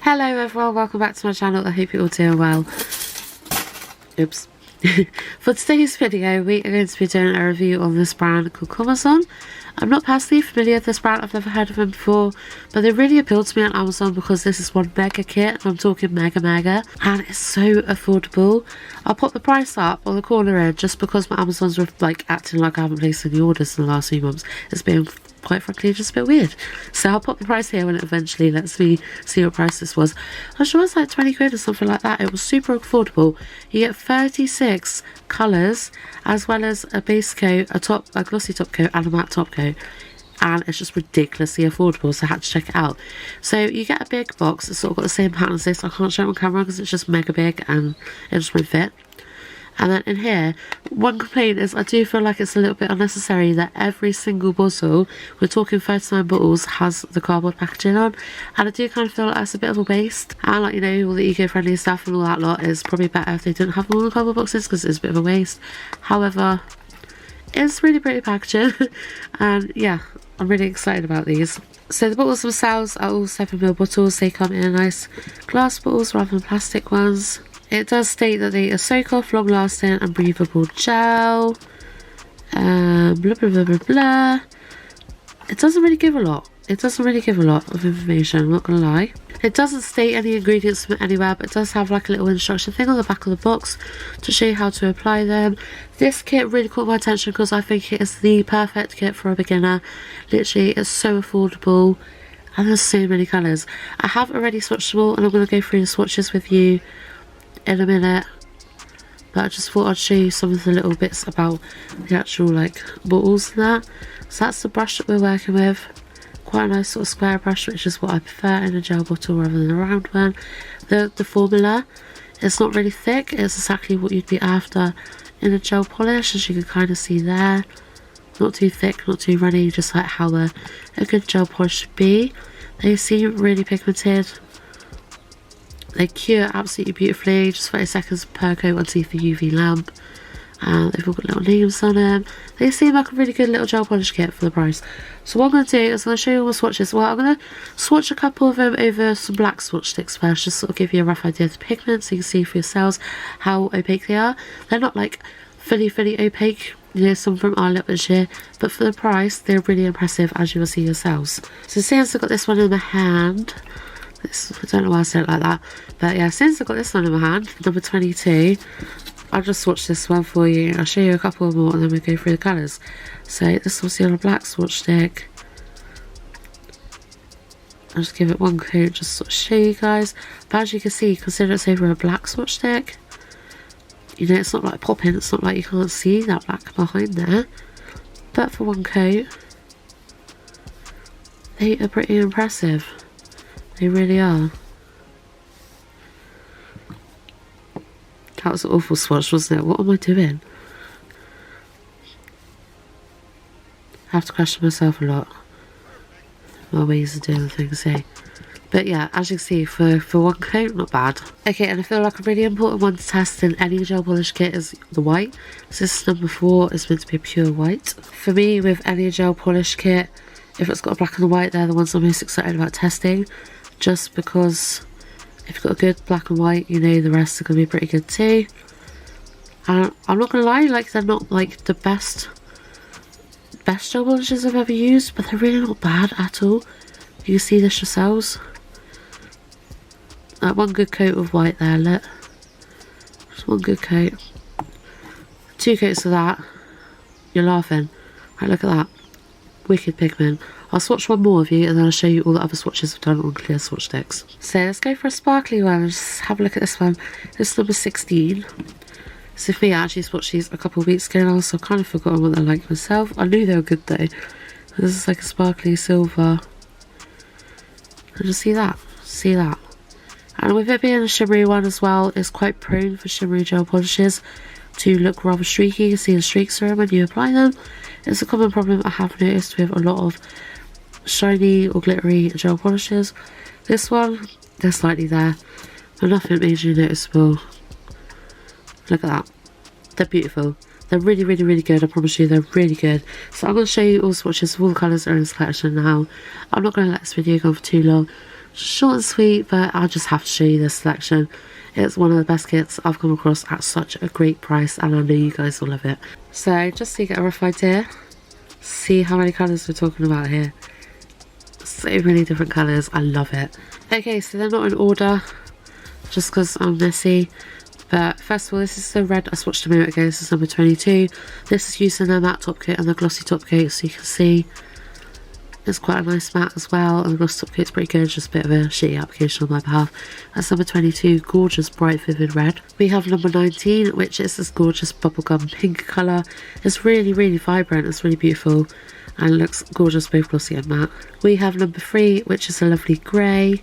Hello everyone, welcome back to my channel. I hope you're all doing well. Oops. For today's video, we are going to be doing a review on this brand called Comozon. I'm not personally familiar with this brand, I've never heard of them before, but they really appealed to me on Amazon because this is one mega kit, and I'm talking mega, and it's so affordable. I'll pop the price up on the corner end just because my Amazon's like acting like I haven't placed any orders in the last few months. It's been quite frankly just a bit weird, so I'll pop the price here when it eventually lets me see what price this was. I'm sure it's like 20 quid or something like that. It was super affordable. You get 36 colours as well as a base coat, a glossy top coat and a matte top coat, and it's just ridiculously affordable, so I had to check it out. So you get a big box. It's sort of got the same pattern as this. I can't show it on camera because it's just mega big and it just won't fit. And then in here, one complaint is I do feel like it's a little bit unnecessary that every single bottle, we're talking 39 bottles, has the cardboard packaging on. And I do kind of feel like that's a bit of a waste. And like, you know, all the eco-friendly stuff and all that lot is probably better if they didn't have them on the cardboard boxes because it's a bit of a waste. However, it's really pretty packaging. And yeah, I'm really excited about these. So the bottles themselves are all 7ml bottles. They come in nice glass bottles rather than plastic ones. It does state that they are soak off, long lasting and breathable gel. Blah blah blah blah blah. It doesn't really give a lot. It doesn't really give a lot of information, I'm not gonna lie. It doesn't state any ingredients from anywhere, but it does have like a little instruction thing on the back of the box to show you how to apply them. This kit really caught my attention because I think it is the perfect kit for a beginner. Literally, it's so affordable and there's so many colours. I have already swatched them all and I'm going to go through the swatches with you in a minute, but I just thought I'd show you some of the little bits about the actual like bottles and that. So that's the brush that we're working with. Quite a nice sort of square brush, which is what I prefer in a gel bottle rather than a round one. The formula, it's not really thick, it's exactly what you'd be after in a gel polish, as you can kind of see there. Not too thick, not too runny, just like how a good gel polish should be. They seem really pigmented. They cure absolutely beautifully, just 30 seconds per coat underneath the UV lamp. And they've all got little names on them. They seem like a really good little gel polish kit for the price. So what I'm going to do is I'm going to show you all the swatches. Well, I'm going to swatch a couple of them over some black swatch sticks first, just sort of give you a rough idea of the pigment so you can see for yourselves how opaque they are. They're not like fully opaque. You know, some from are a little bit sheer, but for the price, they're really impressive, as you will see yourselves. So since I've got this one in my hand, I don't know why I said it like that, but yeah, since I've got this one in my hand, number 22, I'll just swatch this one for you. I'll show you a couple more and then we'll go through the colours. So this one's on a black swatch stick. I'll just give it one coat, just sort of show you guys. But as you can see, consider it's over a black swatch stick. You know, it's not like popping, it's not like you can't see that black behind there. But for one coat, they are pretty impressive. They really are. That was an awful swatch, wasn't it? What am I doing? I have to question myself a lot. My ways of doing things here. But yeah, as you can see, for one coat, not bad. Okay, and I feel like a really important one to test in any gel polish kit is the white. So this is number 4, it's meant to be a pure white. For me, with any gel polish kit, if it's got a black and a white, they're the ones I'm most excited about testing. Just because if you've got a good black and white, you know the rest are going to be pretty good too. And I'm not going to lie, like they're not like the best gel polishes I've ever used, but they're really not bad at all. You can see this yourselves. Like one good coat of white there, look. Just one good coat. 2 coats of that. You're laughing. Right, look at that. Wicked pigment. I'll swatch one more of you and then I'll show you all the other swatches I've done on clear swatch sticks. So let's go for a sparkly one. Just have a look at this one. This is number 16. So for me, I actually swatched these a couple of weeks ago now, so I've kind of forgotten what they're like myself. I knew they were good though. This is like a sparkly silver. And just see that. See that. And with it being a shimmery one as well, it's quite prone for shimmery gel polishes to look rather streaky. You can see the streaks through them when you apply them. It's a common problem I have noticed with a lot of shiny or glittery gel polishes. This one, they're slightly there, but nothing majorly noticeable. Look at that. They're beautiful. They're really good. I promise you, they're really good. So I'm going to show you all swatches of all the colours that are in this collection now. I'm not going to let this video go on for too long. Short and sweet, but I'll just have to show you this selection. It's one of the best kits I've come across at such a great price, and I know you guys will love it. So just so you get a rough idea, see how many colours we're talking about here. So many different colours, I love it. Okay, so they're not in order, just because I'm messy. But first of all, this is the red I swatched a minute ago. This is number 22. This is using the matte top coat and the glossy top coat, so you can see it's quite a nice matte as well, and the glossy top coat's pretty good, just a bit of a shitty application on my behalf. That's number 22, gorgeous bright vivid red. We have number 19, which is this gorgeous bubblegum pink colour. It's really, really vibrant, it's really beautiful, and looks gorgeous both glossy and matte. We have number 3, which is a lovely grey.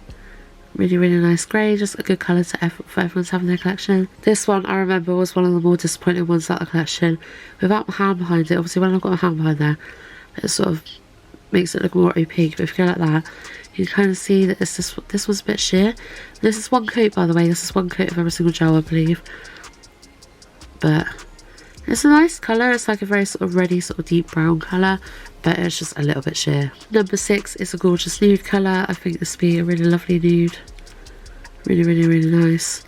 Really, really nice grey, just a good colour for everyone to have in their collection. This one I remember was one of the more disappointing ones out of the collection. Without my hand behind it, obviously when I've got my hand behind there, it sort of makes it look more opaque, but if you go like that, you can kind of see that it's this one's a bit sheer. This is one coat, by the way, this is one coat of every single gel, I believe. But it's a nice colour, it's like a very sort of reddy, sort of deep brown colour, but it's just a little bit sheer. Number 6 is a gorgeous nude colour. I think this would be a really lovely nude. Really, really, really nice.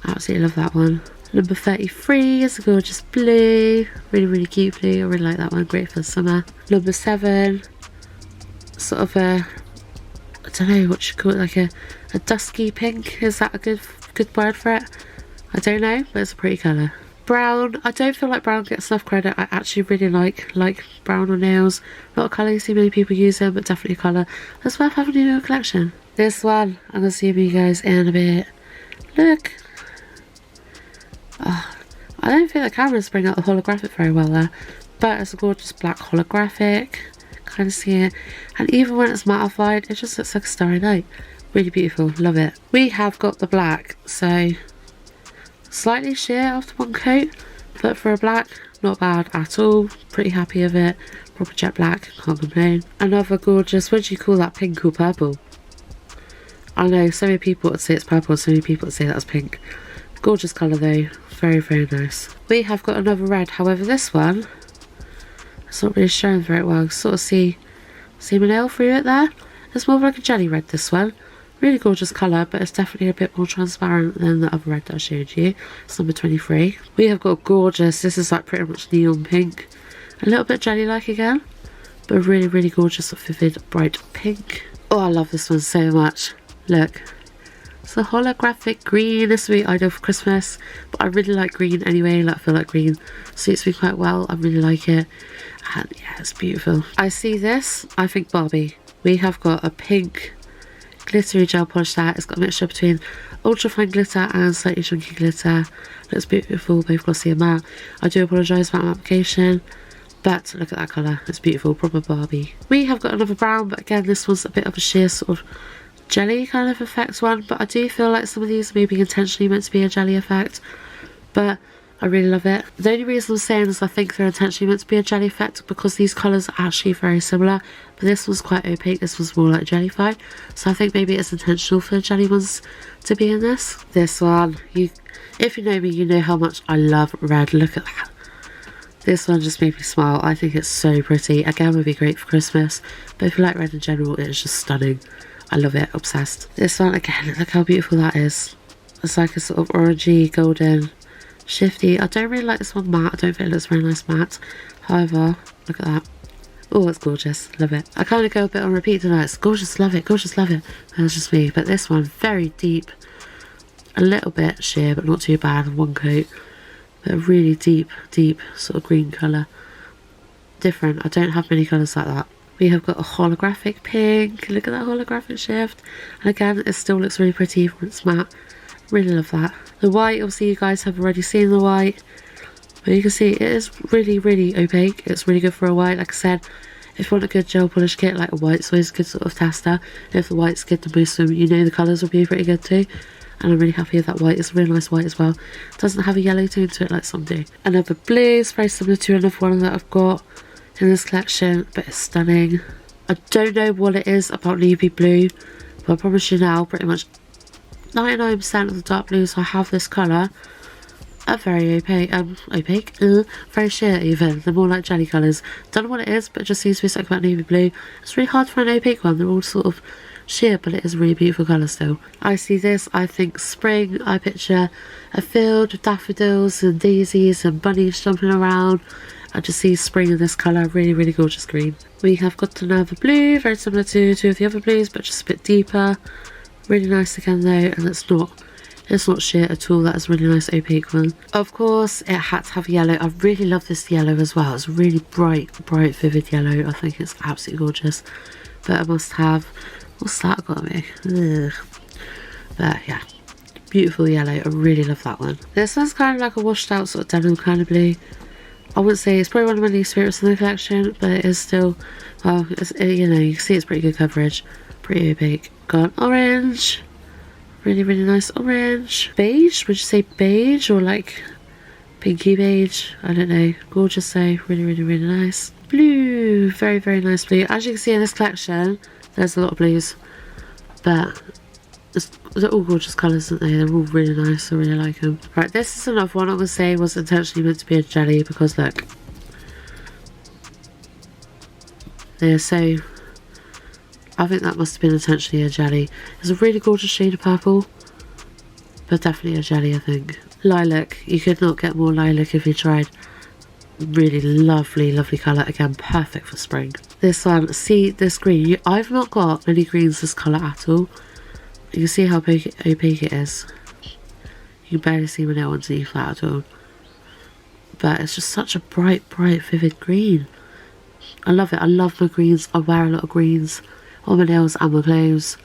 Absolutely love that one. Number 33 is a gorgeous blue. Really, really cute blue. I really like that one. Great for the summer. Number 7, sort of a, I don't know what you call it, like a dusky pink. Is that a good word for it? I don't know, but it's a pretty colour. Brown, I don't feel like brown gets enough credit. I actually really like brown on nails. Not a colour you see many people using, but definitely a colour that's worth having in your collection. This one, I'm going to zoom you guys in a bit. Look. Oh, I don't think the cameras bring out the holographic very well there, but it's a gorgeous black holographic. Kind of see it. And even when it's mattified, it just looks like a starry night. Really beautiful, love it. We have got the black, so slightly sheer after one coat, but for a black, not bad at all. Pretty happy with it. Proper jet black, can't complain. Another gorgeous, what do you call that, pink or purple? I know, so many people would say it's purple, so many people would say that's pink. Gorgeous colour though, very, very nice. We have got another red, however this one, it's not really showing very well. Sort of see my nail through it there. It's more like a jelly red, this one. Really gorgeous colour, but it's definitely a bit more transparent than the other red that I showed you. It's number 23. We have got gorgeous, this is like pretty much neon pink. A little bit jelly-like again, but really, really gorgeous, vivid, bright pink. Oh, I love this one so much. Look. It's a holographic green. This will be ideal for Christmas, but I really like green anyway. Like, I feel like green suits me quite well. I really like it. And yeah, it's beautiful. I see this, I think Barbie. We have got a pink glittery gel polish there. It's got a mixture between ultra fine glitter and slightly chunky glitter. Looks beautiful, both glossy and matte. I do apologise about my application, but look at that colour, it's beautiful, proper Barbie. We have got another brown, but again this one's a bit of a sheer sort of jelly kind of effect one, but I do feel like some of these are maybe intentionally meant to be a jelly effect, but I really love it. The only reason I'm saying is I think they're intentionally meant to be a jelly effect because these colours are actually very similar, but this one's quite opaque, this one's more like jellified, so I think maybe it's intentional for the jelly ones to be in this. This one, if you know me, you know how much I love red. Look at that. This one just made me smile. I think it's so pretty. Again, would be great for Christmas, but if you like red in general, it's just stunning. I love it, obsessed. This one, again, look how beautiful that is. It's like a sort of orangey, golden, shifty. I don't really like this one matte. I don't think it looks very nice matte. However, look at that. Oh, it's gorgeous. Love it. I kind of go a bit on repeat tonight. It's gorgeous, love it, gorgeous, love it. That's just me. But this one, very deep. A little bit sheer, but not too bad. One coat. But a really deep, deep sort of green colour. Different. I don't have many colours like that. We have got a holographic pink. Look at that holographic shift. And again, it still looks really pretty when it's matte. Really love that. The white, obviously you guys have already seen the white. But you can see it is really, really opaque. It's really good for a white. Like I said, if you want a good gel polish kit, like a white's always a good sort of tester. If the white's good to most of them, you know the colours will be pretty good too. And I'm really happy with that white. It's a really nice white as well. It doesn't have a yellow tone to it like some do. Another blue is very similar to another one that I've got in this collection, but it's stunning. I don't know what it is about navy blue, but I promise you now, pretty much 99% of the dark blues I have this colour are very opaque, very sheer even. They're more like jelly colours. Don't know what it is, but it just seems to be something about navy blue. It's really hard to find an opaque one. They're all sort of sheer, but it is a really beautiful colour still. I see this, I think spring. I picture a field with daffodils and daisies and bunnies jumping around. I just see spring in this colour, really, really gorgeous green. We have got another blue, very similar to two of the other blues, but just a bit deeper. Really nice again though, and it's not sheer at all. That is a really nice opaque one. Of course, it had to have yellow. I really love this yellow as well. It's really bright, vivid yellow. I think it's absolutely gorgeous. But I must have, what's that got me? Ugh. But yeah, beautiful yellow. I really love that one. This one's kind of like a washed out sort of denim kind of blue. I wouldn't say it's probably one of my least favourites in the collection, but it is still, well, you know, you can see it's pretty good coverage. Pretty opaque. Got orange. Really, really nice orange. Beige, would you say beige or like pinky beige? I don't know. Gorgeous though. Really, really, really nice. Blue. Very, very nice blue. As you can see in this collection, there's a lot of blues. But they're all gorgeous colours, aren't they? They're all really nice. I really like them. Right, this is another one I would say was intentionally meant to be a jelly because look. They're so... I think that must have been intentionally a jelly. It's a really gorgeous shade of purple. But definitely a jelly, I think. Lilac. You could not get more lilac if you tried. Really lovely, lovely colour. Again, perfect for spring. This one, see this green. I've not got many greens this colour at all. You can see how opaque it is. You can barely see my nail underneath that at all. But it's just such a bright, vivid green. I love it. I love my greens. I wear a lot of greens on my nails and my clothes.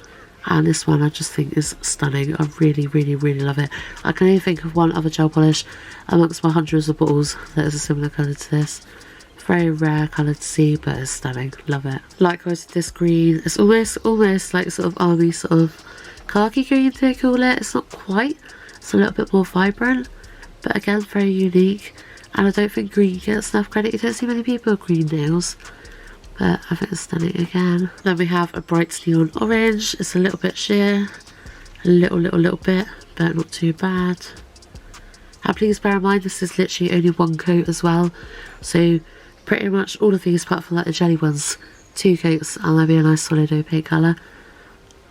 And this one I just think is stunning. I really, really, really love it. I can only think of one other gel polish amongst my hundreds of bottles that is a similar colour to this. Very rare colour to see, but it's stunning. Love it. Likewise with this green. It's almost like sort of army sort of khaki green they call it. It's not quite. It's a little bit more vibrant. But again, very unique. And I don't think green gets enough credit. You don't see many people with green nails. But I think it's stunning again. Then we have a bright neon orange. It's a little bit sheer. A little bit. But not too bad. And please bear in mind this is literally only one coat as well. So pretty much all of these apart from like the jelly ones. 2 coats and they'll be a nice solid opaque colour.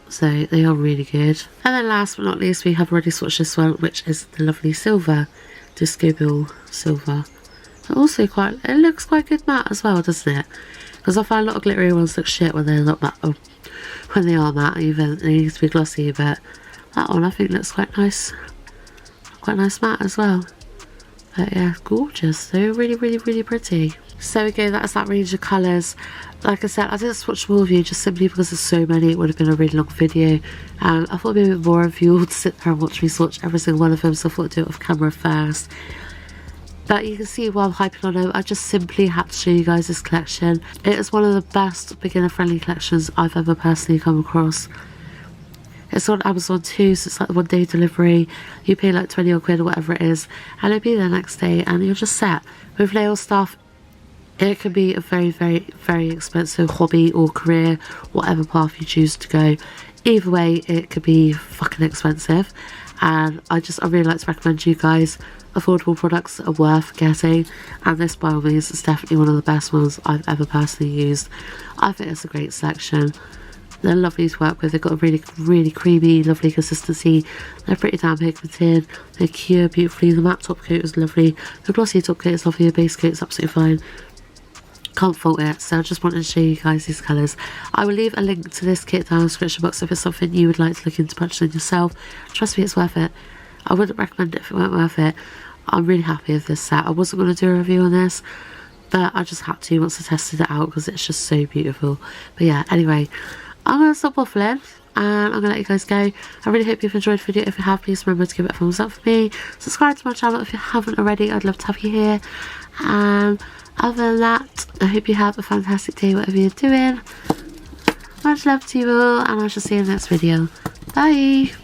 So they are really good. And then last but not least we have already swatched this one, which is the lovely silver. Disco Ball silver. Also quite, it looks quite good matte as well, doesn't it? Because I find a lot of glittery ones look shit when they're not matte. Oh, when they are matte, even they need to be glossy. But that one I think looks quite nice. Quite nice matte as well. But yeah, gorgeous. They're really, really, really pretty. So again, that is that range of colours. Like I said, I didn't swatch more of you just simply because there's so many. It would have been a really long video. And I thought maybe a bit more of you all to sit there and watch me swatch every single one of them. So I thought I'd do it off camera first. But you can see why I'm hyping on them. I just simply had to show you guys this collection. It is one of the best beginner friendly collections I've ever personally come across. It's on Amazon too, so it's like 1 day delivery. You pay like 20 or quid or whatever it is, and it'll be there next day and you're just set. With nail stuff, it can be a very, very, very expensive hobby or career, whatever path you choose to go. Either way, it could be fucking expensive. And I really like to recommend you guys affordable products that are worth getting, and this by all means is definitely one of the best ones I've ever personally used. I think it's a great selection. They're lovely to work with. They've got a really, really creamy, lovely consistency. They're pretty damn pigmented. They cure beautifully. The matte top coat is lovely. The glossy top coat is lovely. The base coat is absolutely fine. Can't fault it. So I just wanted to show you guys these colours. I will leave a link to this kit down in the description box if it's something you would like to look into purchasing yourself. Trust me, it's worth it. I wouldn't recommend it if it weren't worth it. I'm really happy with this set. I wasn't going to do a review on this, but I just had to once I tested it out because it's just so beautiful. But yeah, anyway, I'm going to stop waffling and I'm going to let you guys go. I really hope you've enjoyed the video. If you have, please remember to give it a thumbs up for me. Subscribe to my channel if you haven't already. I'd love to have you here. And other than that, I hope you have a fantastic day, whatever you're doing. Much love to you all, and I shall see you in the next video. Bye!